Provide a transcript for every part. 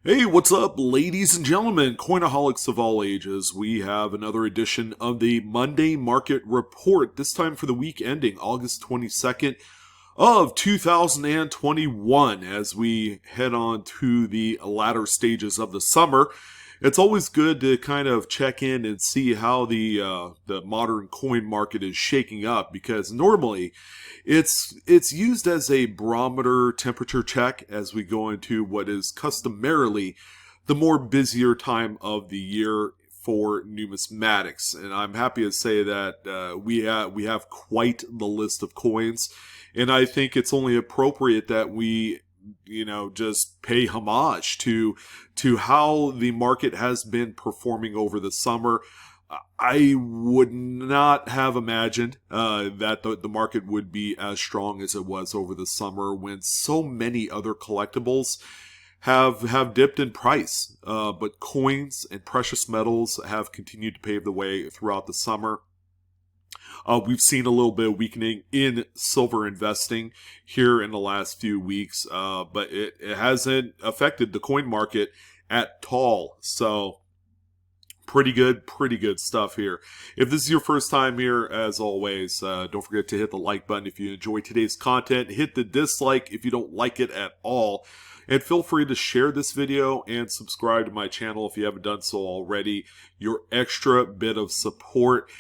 Hey, what's up, ladies and gentlemen, coinaholics of all ages? We have another edition of the Monday Market Report, this time for the week ending August 22nd of 2021. As we head on to the latter stages of the summer, it's always good to kind of check in and see how the modern coin market is shaking up, because normally it's used as a barometer temperature check as we go into what is customarily the more busier time of the year for numismatics. And I'm happy to say that we have quite the list of coins, and I think it's only appropriate that we just pay homage to how the market has been performing over the summer. I would not have imagined that the market would be as strong as it was over the summer, when so many other collectibles have dipped in price. But coins and precious metals have continued to pave the way throughout the summer. We've seen a little bit of weakening in silver investing here in the last few weeks, but it hasn't affected the coin market at all. So pretty good stuff here. If this is your first time here, as always, don't forget to hit the like button if you enjoy today's content. Hit the dislike if you don't like it at all. And feel free to share this video and subscribe to my channel if you haven't done so already. Your extra bit of support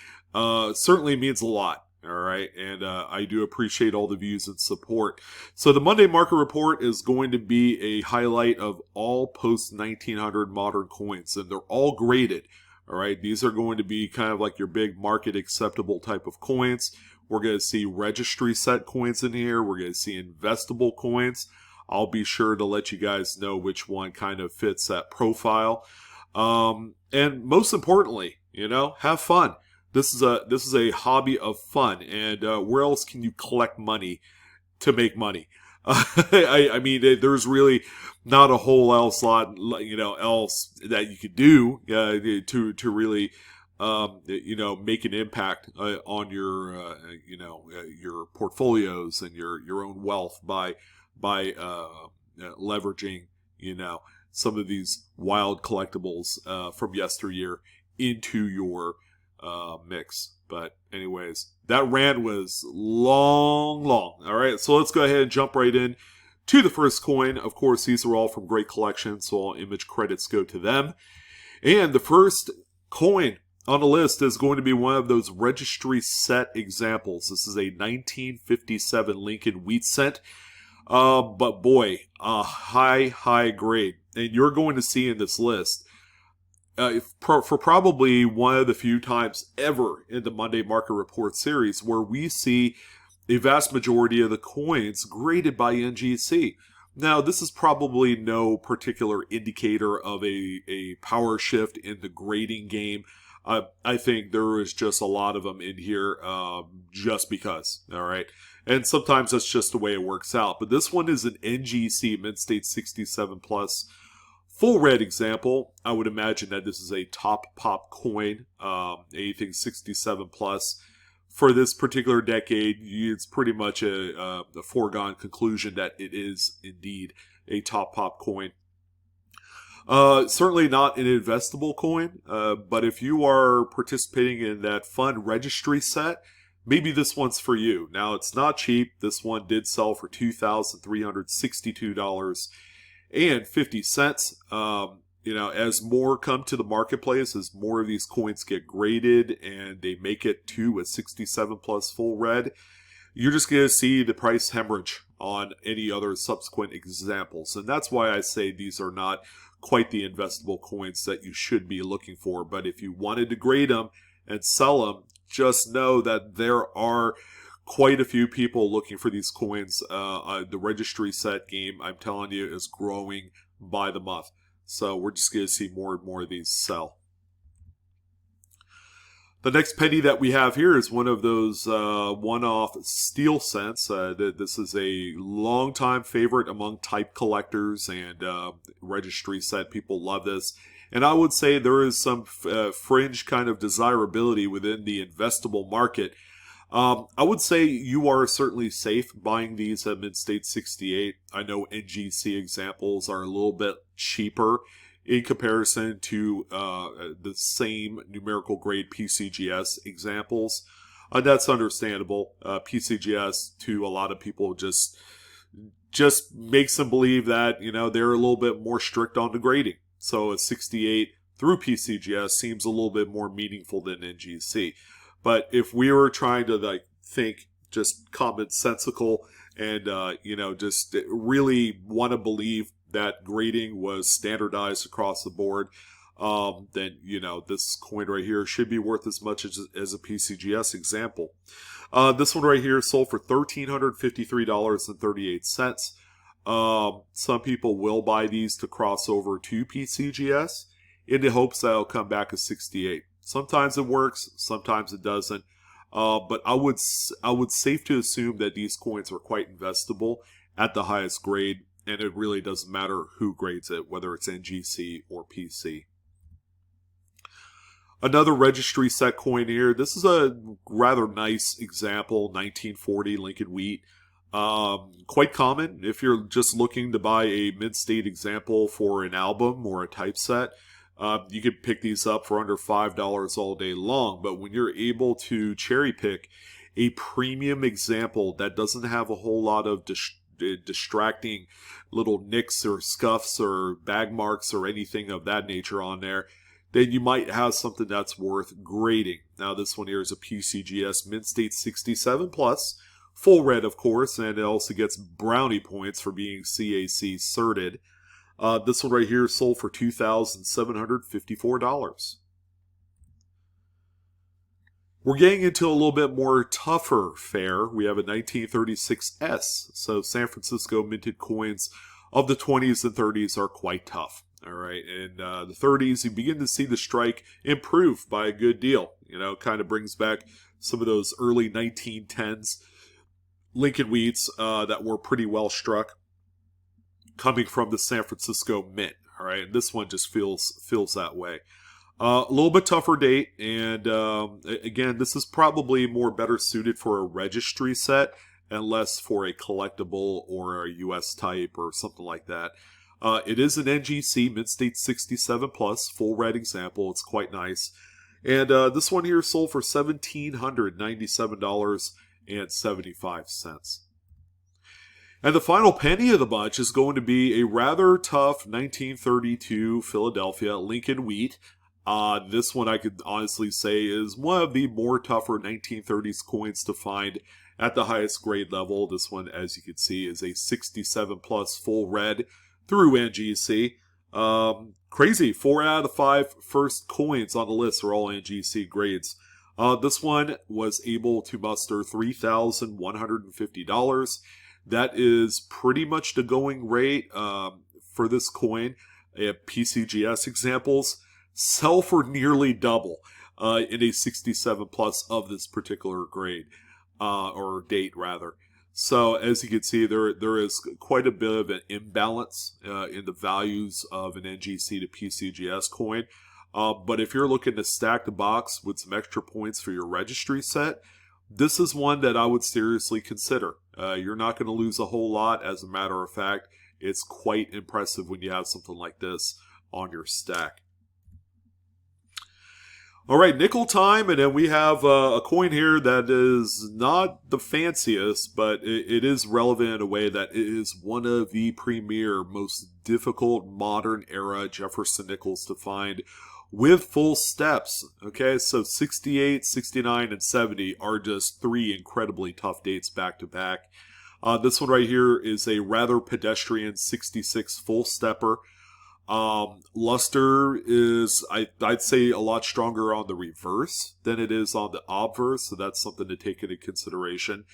certainly means a lot. All right, and I do appreciate all the views and support. So the Monday Market Report is going to be a highlight of all post-1900 modern coins, and they're all graded. All right, these are going to be kind of like your big market acceptable type of coins. We're going to see registry set coins in here. We're going to see investable coins. I'll be sure to let you guys know which one kind of fits that profile. And most importantly, have fun. This is a hobby of fun, and where else can you collect money to make money? I mean, there's really not a whole else lot, else that you could do to really make an impact on your portfolios and your own wealth by leveraging some of these wild collectibles from yesteryear into your mix. But anyways, that rant was long. All right, so let's go ahead and jump right in to the first coin. Of course, these are all from great collections, so all image credits go to them. And the first coin on the list is going to be one of those registry set examples. This is a 1957 Lincoln wheat cent. But boy, a high grade. And you're going to see in this list, for probably one of the few times ever in the Monday Market Report series where we see a vast majority of the coins graded by NGC. Now, this is probably no particular indicator of a power shift in the grading game. I think there is just a lot of them in here just because, all right? And sometimes that's just the way it works out. But this one is an NGC, Mint State 67 Plus. Full red example. I would imagine that this is a top pop coin, anything 67 plus. For this particular decade, it's pretty much a foregone conclusion that it is indeed a top pop coin. Certainly not an investable coin, but if you are participating in that fun registry set, maybe this one's for you. Now, it's not cheap. This one did sell for $2,362. And 50 cents. As more come to the marketplace, as more of these coins get graded and they make it to a 67 plus full red, you're just going to see the price hemorrhage on any other subsequent examples. And that's why I say these are not quite the investable coins that you should be looking for. But if you wanted to grade them and sell them, just know that there are quite a few people looking for these coins. The registry set game, I'm telling you, is growing by the month. So we're just going to see more and more of these sell. The next penny that we have here is one of those one-off steel cents. This is a long-time favorite among type collectors and registry set. People love this. And I would say there is some fringe kind of desirability within the investable market I would say you are certainly safe buying these at Mid-State 68. I know NGC examples are a little bit cheaper in comparison to the same numerical grade PCGS examples. That's understandable. PCGS to a lot of people just makes them believe that, you know, they're a little bit more strict on the grading. So a 68 through PCGS seems a little bit more meaningful than NGC. But if we were trying to like think just commonsensical and you know, just really want to believe that grading was standardized across the board, then, you know, this coin right here should be worth as much as a PCGS example. This one right here sold for $1,353.38. Some people will buy these to cross over to PCGS in the hopes that it'll come back as 68. Sometimes it works, sometimes it doesn't. But I would safe to assume that these coins are quite investable at the highest grade, and it really doesn't matter who grades it, whether it's NGC or PC. Another registry set coin here. This is a rather nice example, 1940 Lincoln Wheat. Quite common if you're just looking to buy a mid-state example for an album or a typeset. You could pick these up for under $5 all day long, but when you're able to cherry pick a premium example that doesn't have a whole lot of distracting little nicks or scuffs or bag marks or anything of that nature on there, then you might have something that's worth grading. Now this one here is a PCGS Mid-State 67 plus, full red of course, and it also gets brownie points for being CAC certed. This one right here sold for $2,754. We're getting into a little bit more tougher fare. We have a 1936S. So San Francisco minted coins of the 20s and 30s are quite tough. All right, in the 30s, you begin to see the strike improve by a good deal. You know, kind of brings back some of those early 1910s Lincoln Wheats that were pretty well struck, coming from the San Francisco Mint. All right, and this one just feels that way. A little bit tougher date, and again, this is probably more better suited for a registry set and less for a collectible or a US type or something like that. It is an NGC Mid-State 67 plus, full red example. It's quite nice. And this one here sold for $1,797.75. And the final penny of the bunch is going to be a rather tough 1932 Philadelphia Lincoln Wheat. This one I could honestly say is one of the more tougher 1930s coins to find at the highest grade level. This one, as you can see, is a 67 plus full red through NGC. Crazy. 4 out of the 5 first coins on the list are all NGC grades. This one was able to muster $3,150. That is pretty much the going rate for this coin. PCGS examples sell for nearly double in a 67 plus of this particular grade, or date rather. So as you can see, there is quite a bit of an imbalance in the values of an NGC to PCGS coin. But if you're looking to stack the box with some extra points for your registry set, this is one that I would seriously consider. You're not going to lose a whole lot. As a matter of fact, it's quite impressive when you have something like this on your stack. All right, nickel time, and then we have a coin here that is not the fanciest, but it is relevant in a way that it is one of the premier, most difficult modern era Jefferson nickels to find with full steps. Okay, so 68, 69, and 70 are just 3 incredibly tough dates back to back. This one right here is a rather pedestrian 66 full stepper. Luster is, I'd say, a lot stronger on the reverse than it is on the obverse, so that's something to take into consideration.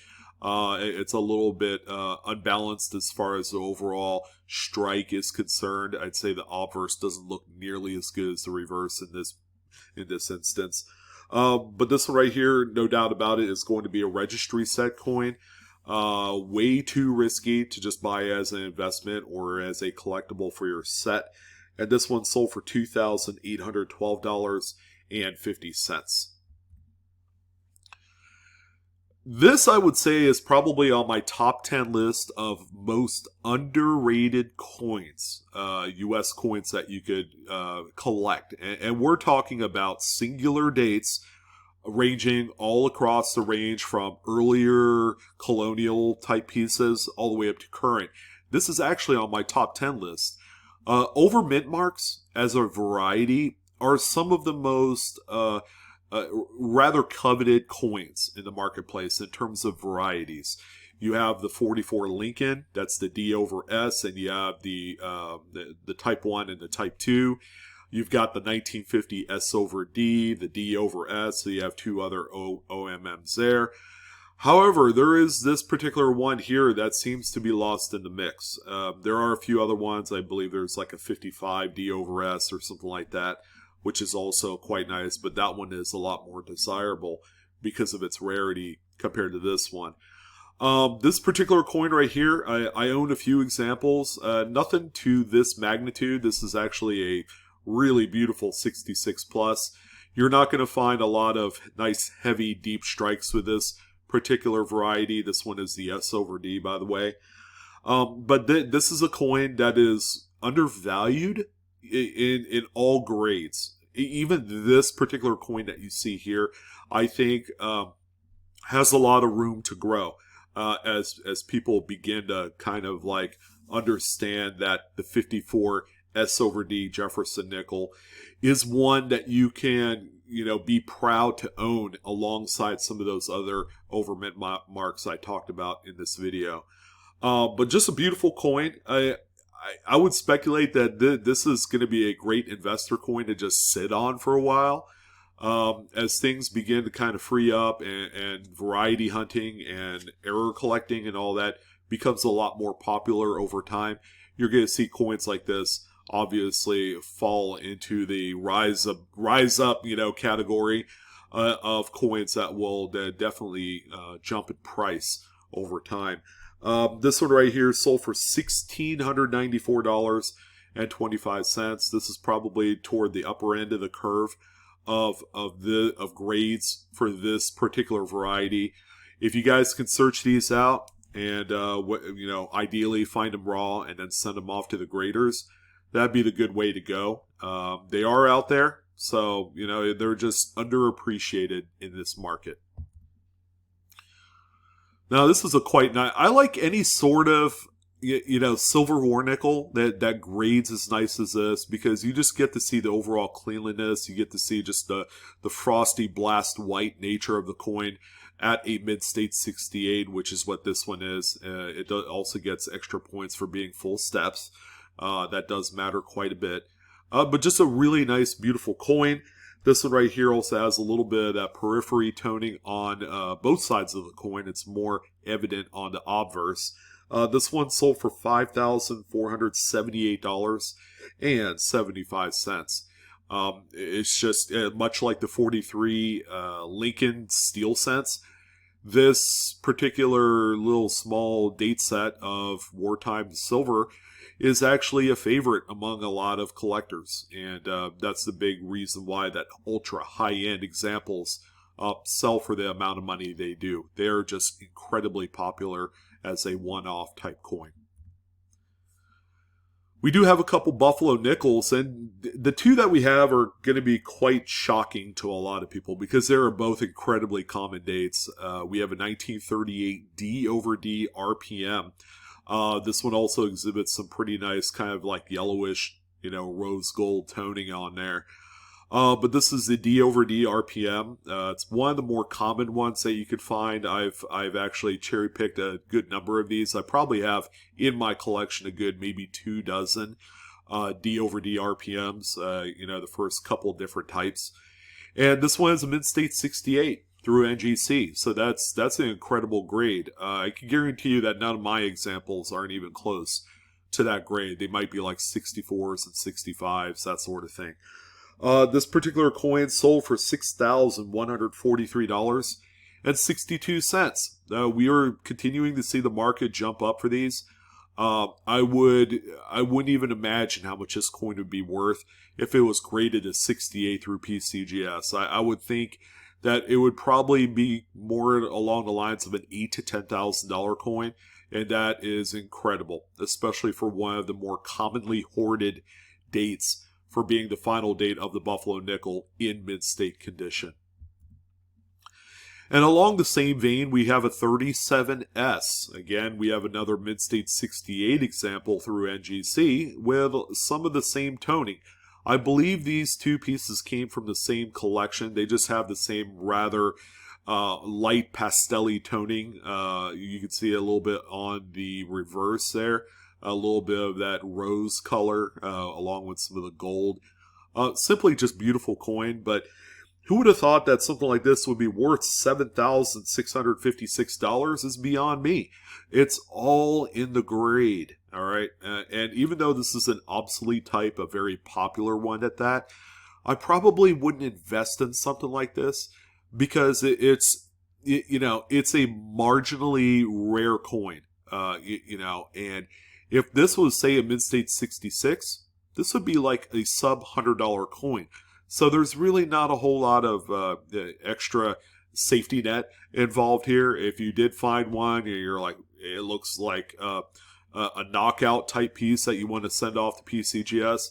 It's a little bit unbalanced as far as the overall strike is concerned. I'd say the obverse doesn't look nearly as good as the reverse in this instance. But this one right here, no doubt about it, is going to be a registry set coin. Way too risky to just buy as an investment or as a collectible for your set. And this one sold for $2,812.50. This, I would say, is probably on my top 10 list of most underrated coins, US coins that you could collect. And we're talking about singular dates ranging all across the range from earlier colonial type pieces all the way up to current. This is actually on my top 10 list. Over mint marks as a variety are some of the most rather coveted coins in the marketplace in terms of varieties. You have the 44 Lincoln, that's the D over S, and you have the Type 1 and the Type 2. You've got the 1950 S over D, the D over S, so you have two other OMMs there. However, there is this particular one here that seems to be lost in the mix. There are a few other ones. I believe there's like a 55 D over S or something like that, which is also quite nice, but that one is a lot more desirable because of its rarity compared to this one. This particular coin right here, I own a few examples. Nothing to this magnitude. This is actually a really beautiful 66 plus. You're not going to find a lot of nice, heavy, deep strikes with this particular variety. This one is the S over D, by the way. But this is a coin that is undervalued in all grades. Even this particular coin that you see here, I think, has a lot of room to grow as people begin to kind of like understand that the 54 S over D Jefferson nickel is one that you can, be proud to own alongside some of those other over mint marks I talked about in this video. But just a beautiful coin. I would speculate that this is going to be a great investor coin to just sit on for a while. As things begin to kind of free up and variety hunting and error collecting and all that becomes a lot more popular over time, you're going to see coins like this obviously fall into the rise up category of coins that will definitely jump in price over time. This one right here sold for $1,694.25. This is probably toward the upper end of the curve of grades for this particular variety. If you guys can search these out and ideally find them raw and then send them off to the graders, that'd be the good way to go. They are out there, so they're just underappreciated in this market. Now, this is a quite nice. I like any sort of silver war nickel that grades as nice as this, because you just get to see the overall cleanliness. You get to see just the frosty blast white nature of the coin at a mid-state 68, which is what this one is. It also gets extra points for being full steps. That does matter quite a bit. But just a really nice, beautiful coin. This one right here also has a little bit of that periphery toning on both sides of the coin. It's more evident on the obverse. This one sold for $5,478.75. It's just much like the 43 Lincoln Steel Cents. This particular little small date set of wartime silver is actually a favorite among a lot of collectors, and that's the big reason why that ultra high-end examples sell for the amount of money they do. They're just incredibly popular as a one-off type coin. We do have a couple Buffalo nickels, and the two that we have are going to be quite shocking to a lot of people because they are both incredibly common dates. We have a 1938 D over D RPM. This one also exhibits some pretty nice kind of like yellowish, rose gold toning on there. But this is the D over D RPM. It's one of the more common ones that you could find. I've actually cherry picked a good number of these. I probably have in my collection a good maybe 2 dozen D over D RPMs. The first couple different types. And this one is a mid-state 68 through NGC. So that's an incredible grade. I can guarantee you that none of my examples aren't even close to that grade. They might be like 64s and 65s, that sort of thing. This particular coin sold for $6,143.62. We are continuing to see the market jump up for these. I wouldn't even imagine how much this coin would be worth if it was graded as 68 through PCGS. I would think that it would probably be more along the lines of an $8,000 to $10,000 coin, and that is incredible, especially for one of the more commonly hoarded dates for being the final date of the Buffalo nickel in mint-state condition. And along the same vein, we have a 37S. Again, we have another mint-state 68 example through NGC with some of the same toning. I believe these two pieces came from the same collection. They just have the same rather light pastel-y toning. You can see a little bit on the reverse there. A little bit of that rose color along with some of the gold. Simply just beautiful coin, but who would have thought that something like this would be worth $7,656 is beyond me. It's all in the grade, all right? And even though this is an obsolete type, a very popular one at that, I probably wouldn't invest in something like this because it's a marginally rare coin, and if this was, say, a mint-state 66, this would be like a sub-$100 coin. So there's really not a whole lot of extra safety net involved here. If you did find one and you're like, it looks like a knockout type piece that you want to send off to PCGS,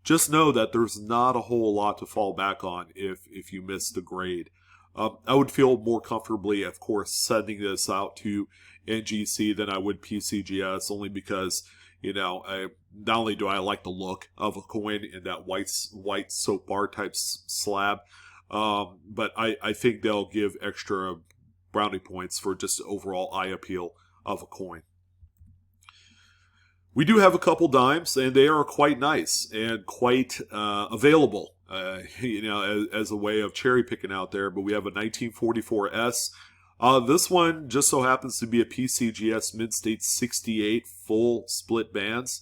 just know that there's not a whole lot to fall back on if you miss the grade. I would feel more comfortably, of course, sending this out to NGC than I would PCGS, only because, not only do I like the look of a coin in that white soap bar type slab, but I think they'll give extra brownie points for just overall eye appeal of a coin. We do have a couple dimes, and they are quite nice and quite available, as a way of cherry picking out there. But we have a 1944S. This one just so happens to be a PCGS mint-state 68 full split bands.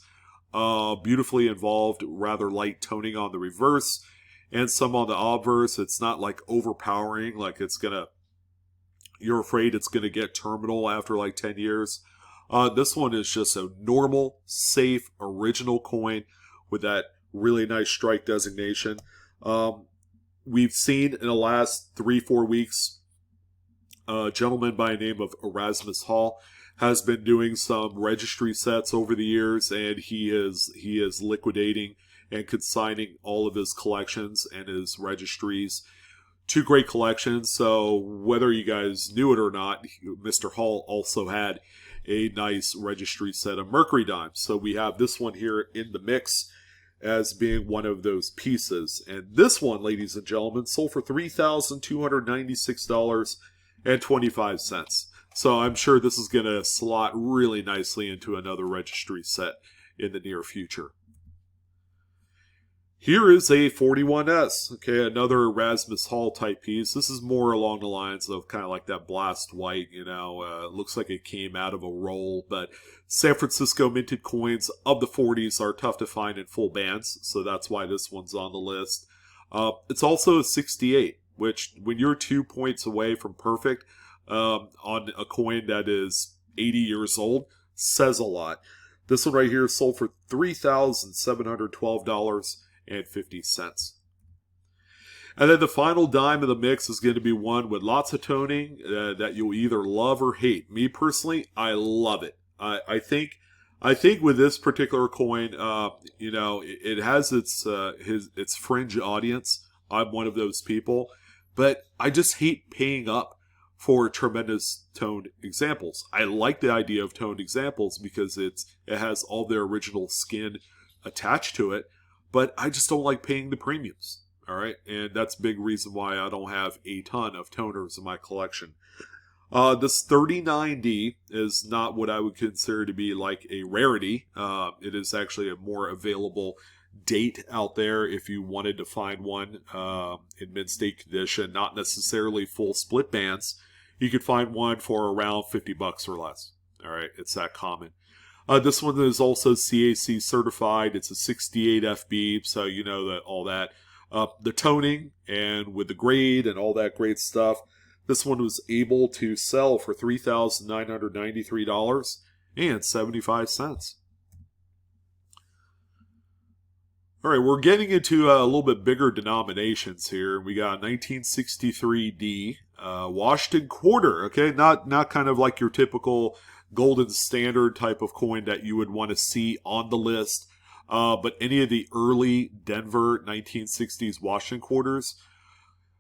Beautifully involved, rather light toning on the reverse and some on the obverse. It's not like overpowering, like you're afraid it's going to get terminal after like 10 years. This one is just a normal, safe, original coin with that really nice strike designation. We've seen in the last 3-4 weeks, a gentleman by the name of Erasmus Hall has been doing some registry sets over the years, and he is liquidating and consigning all of his collections and his registries to great collections. So whether you guys knew it or not, Mr. Hall also had a nice registry set of Mercury dimes. So we have this one here in the mix as being one of those pieces. And this one, ladies and gentlemen, sold for $3,296.25. So I'm sure this is going to slot really nicely into another registry set in the near future. Here is a 41S, okay, another Erasmus Hall type piece. This is more along the lines of kind of like that blast white, looks like it came out of a roll, but San Francisco minted coins of the 40s are tough to find in full bands, so that's why this one's on the list. It's also a 68, which when you're 2 points away from perfect on a coin that is 80 years old, says a lot. This one right here sold for $3,712.50. And then the final dime of the mix is going to be one with lots of toning that you'll either love or hate. Me personally, I love it. I think with this particular coin, it has its fringe audience. I'm one of those people, but I just hate paying up for tremendous toned examples. I like the idea of toned examples because it has all their original skin attached to it. But I just don't like paying the premiums, all right? And that's a big reason why I don't have a ton of toners in my collection. This 39D is not what I would consider to be like a rarity. It is actually a more available date out there if you wanted to find one in mint-state condition, not necessarily full split bands. You could find one for around $50 or less, all right? It's that common. This one is also CAC certified. It's a 68 FB, so you know that all that. The toning and with the grade and all that great stuff. This one was able to sell for $3,993.75. All right, we're getting into a little bit bigger denominations here. We got 1963D, Washington quarter. Okay, not kind of like your typical golden standard type of coin that you would want to see on the list, but any of the early Denver 1960s Washington quarters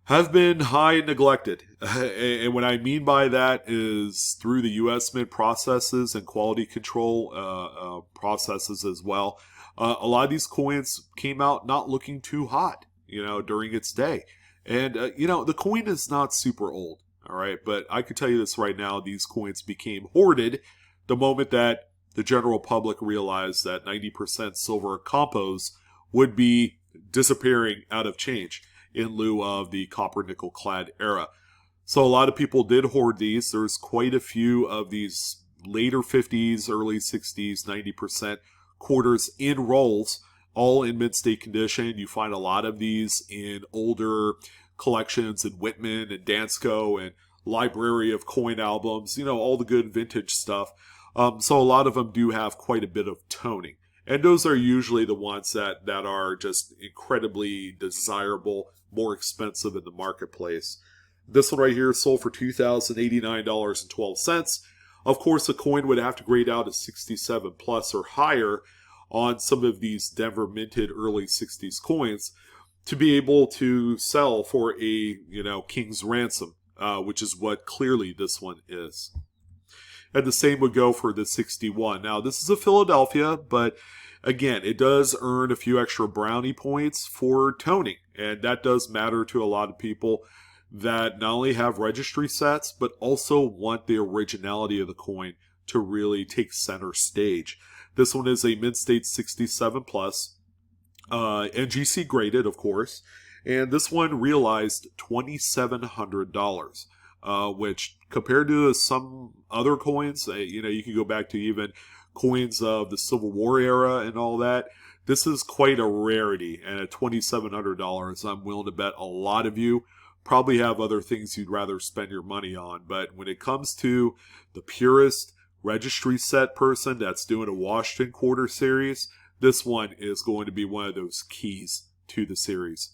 have been high and neglected. And what I mean by that is through the U.S. Mint processes and quality control processes as well. A lot of these coins came out not looking too hot, during its day. And, the coin is not super old, all right? But I can tell you this right now, these coins became hoarded the moment that the general public realized that 90% silver compos would be disappearing out of change in lieu of the copper nickel clad era. So a lot of people did hoard these. There's quite a few of these later 50s, early 60s, 90% quarters in rolls, all in mint state condition. You find a lot of these in older collections in Whitman and Dansko and Library of Coin albums, all the good vintage stuff. So a lot of them do have quite a bit of toning. And those are usually the ones that are just incredibly desirable, more expensive in the marketplace. This one right here sold for $2,089.12. Of course, the coin would have to grade out at 67 plus or higher on some of these Denver minted early 60s coins to be able to sell for a, king's ransom, which is what clearly this one is. And the same would go for the 61. Now, this is a Philadelphia, but again, it does earn a few extra brownie points for toning. And that does matter to a lot of people that not only have registry sets, but also want the originality of the coin to really take center stage. This one is a mint state 67 plus, NGC graded, of course. And this one realized $2,700. Which compared to some other coins, you can go back to even coins of the Civil War era and all that. This is quite a rarity, and at $2,700, I'm willing to bet a lot of you probably have other things you'd rather spend your money on. But when it comes to the purest registry set person that's doing a Washington quarter series, this one is going to be one of those keys to the series.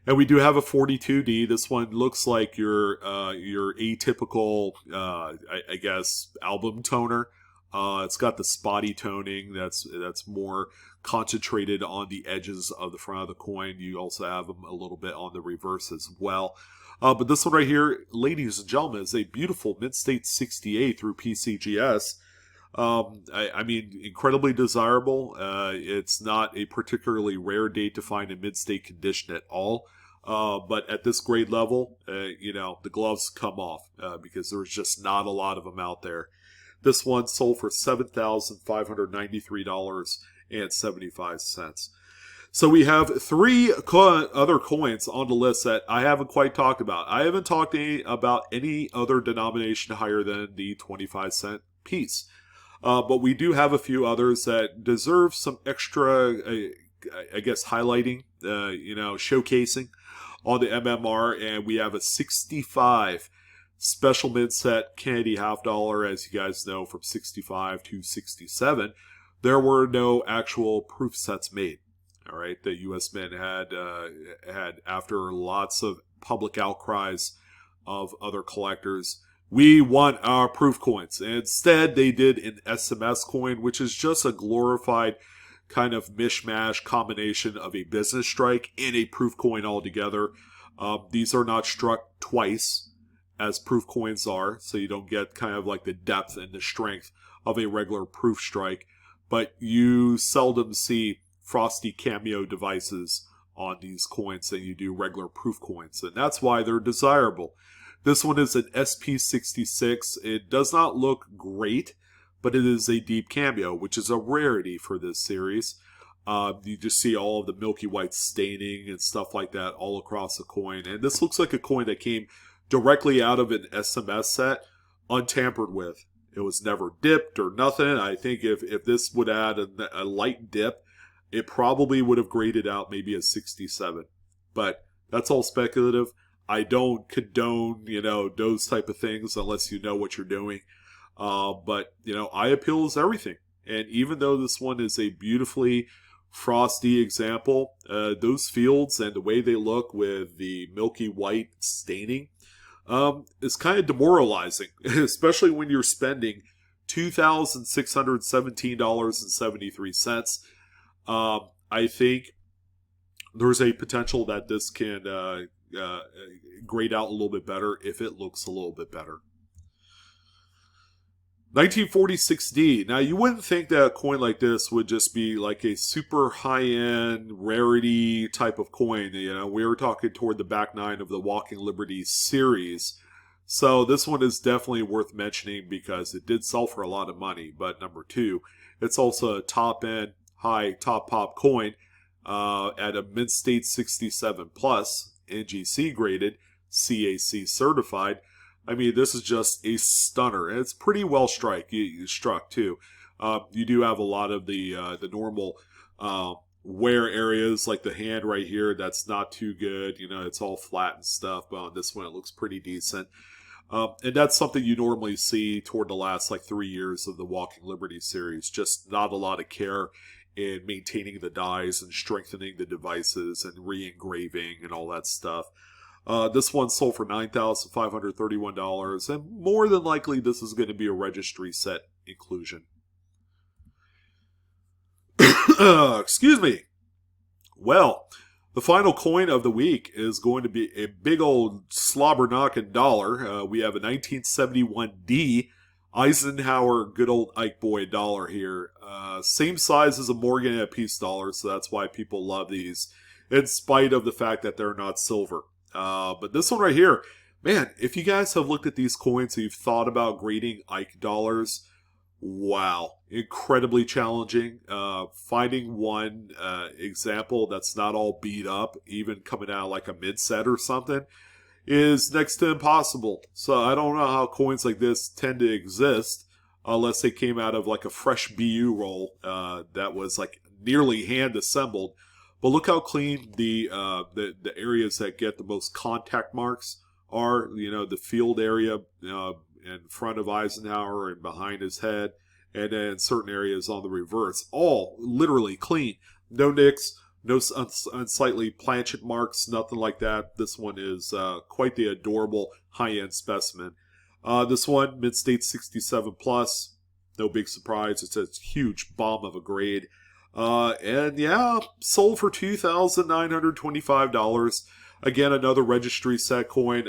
And we do have a 42D. This one looks like your atypical, I guess, album toner. It's got the spotty toning that's more concentrated on the edges of the front of the coin. You also have them a little bit on the reverse as well. But this one right here, ladies and gentlemen, is a beautiful mint state 68 through PCGS. I mean, incredibly desirable. It's not a particularly rare date to find in mid-state condition at all. But at this grade level, the gloves come off because there's just not a lot of them out there. This one sold for $7,593.75. So we have three other coins on the list that I haven't quite talked about. I haven't talked about any other denomination higher than the 25-cent piece. But we do have a few others that deserve some extra, I guess, highlighting, showcasing on the MMR. And we have a 65 special mint set Kennedy half dollar, as you guys know, from 65 to 67. There were no actual proof sets made. All right, the U.S. Mint had after lots of public outcries of other collectors, we want our proof coins. And instead, they did an SMS coin, which is just a glorified kind of mishmash combination of a business strike and a proof coin altogether. These are not struck twice, as proof coins are, so you don't get kind of like the depth and the strength of a regular proof strike. But you seldom see frosty cameo devices on these coins than you do regular proof coins, and that's why they're desirable. This one is an SP66. It does not look great, but it is a deep cameo, which is a rarity for this series. You just see all of the milky white staining and stuff like that all across the coin, and this looks like a coin that came directly out of an SMS set, untampered with. It was never dipped or nothing. I think if this would add a light dip, it probably would have graded out maybe a 67. But that's all speculative. I don't condone, those type of things unless you know what you're doing. But, eye appeal is everything. And even though this one is a beautifully frosty example. Those fields and the way they look with the milky white staining is kind of demoralizing, especially when you're spending $2,617.73. I think there's a potential that this can grade out a little bit better if it looks a little bit better. 1946D. Now, you wouldn't think that a coin like this would just be like a super high-end rarity type of coin. You know, we were talking toward the back nine of the Walking Liberty series. So this one is definitely worth mentioning because it did sell for a lot of money. But number two, it's also a top-end, high top-pop coin at a mint state 67 plus, NGC graded, CAC certified. I mean, this is just a stunner, and it's pretty well struck too. You do have a lot of the normal wear areas, like the hand right here. That's not too good. You know, it's all flat and stuff. But on this one, it looks pretty decent. And that's something you normally see toward the last like 3 years of the Walking Liberty series. Just not a lot of care in maintaining the dies and strengthening the devices and re-engraving and all that stuff. This one sold for $9,531, and more than likely this is going to be a registry set inclusion. Excuse me. Well, the final coin of the week is going to be a big old slobber-knocking dollar. We have a 1971D Eisenhower good old Ike Boy dollar here. Same size as a Morgan and a Peace dollar, so that's why people love these, in spite of the fact that they're not silver. But this one right here, man, if you guys have looked at these coins and you've thought about grading Ike dollars, wow, incredibly challenging. Finding one example that's not all beat up, even coming out like a mid-set or something, is next to impossible. So I don't know how coins like this tend to exist unless they came out of like a fresh BU roll that was like nearly hand assembled. But look how clean the areas that get the most contact marks are. You know, the field area in front of Eisenhower and behind his head, and then certain areas on the reverse. All literally clean. No nicks, no unsightly planchet marks, nothing like that. This one is quite the adorable high-end specimen. This one, mid-state 67 plus. No big surprise. It's a huge bomb of a grade. And yeah, sold for $2,925. Again, another registry set coin.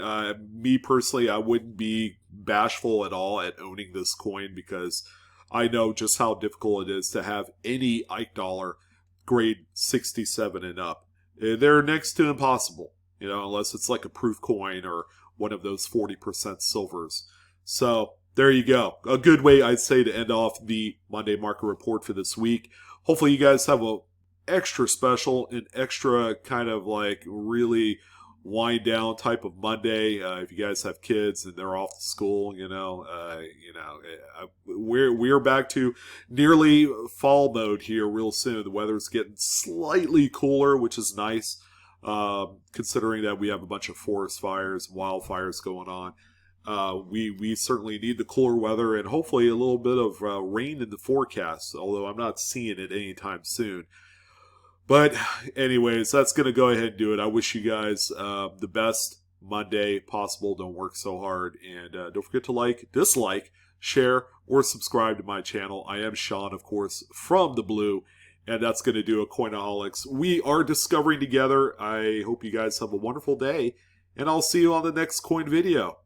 Me personally, I wouldn't be bashful at all at owning this coin because I know just how difficult it is to have any Ike dollar grade 67 and up. They're next to impossible, you know, unless it's like a proof coin or one of those 40% silvers. So there you go. A good way, I'd say, to end off the Monday market report for this week. Hopefully you guys have a extra special and extra kind of like really wind down type of Monday. If you guys have kids and they're off to school, we're back to nearly fall mode here real soon. The weather's getting slightly cooler, which is nice, considering that we have a bunch of forest fires, wildfires going on. We certainly need the cooler weather and hopefully a little bit of rain in the forecast, although I'm not seeing it anytime soon. But anyways, that's going to go ahead and do it. I wish you guys the best Monday possible. Don't work so hard. And don't forget to like, dislike, share, or subscribe to my channel. I am Sean, of course, from the Blue. And that's going to do a Coinaholics. We are discovering together. I hope you guys have a wonderful day. And I'll see you on the next coin video.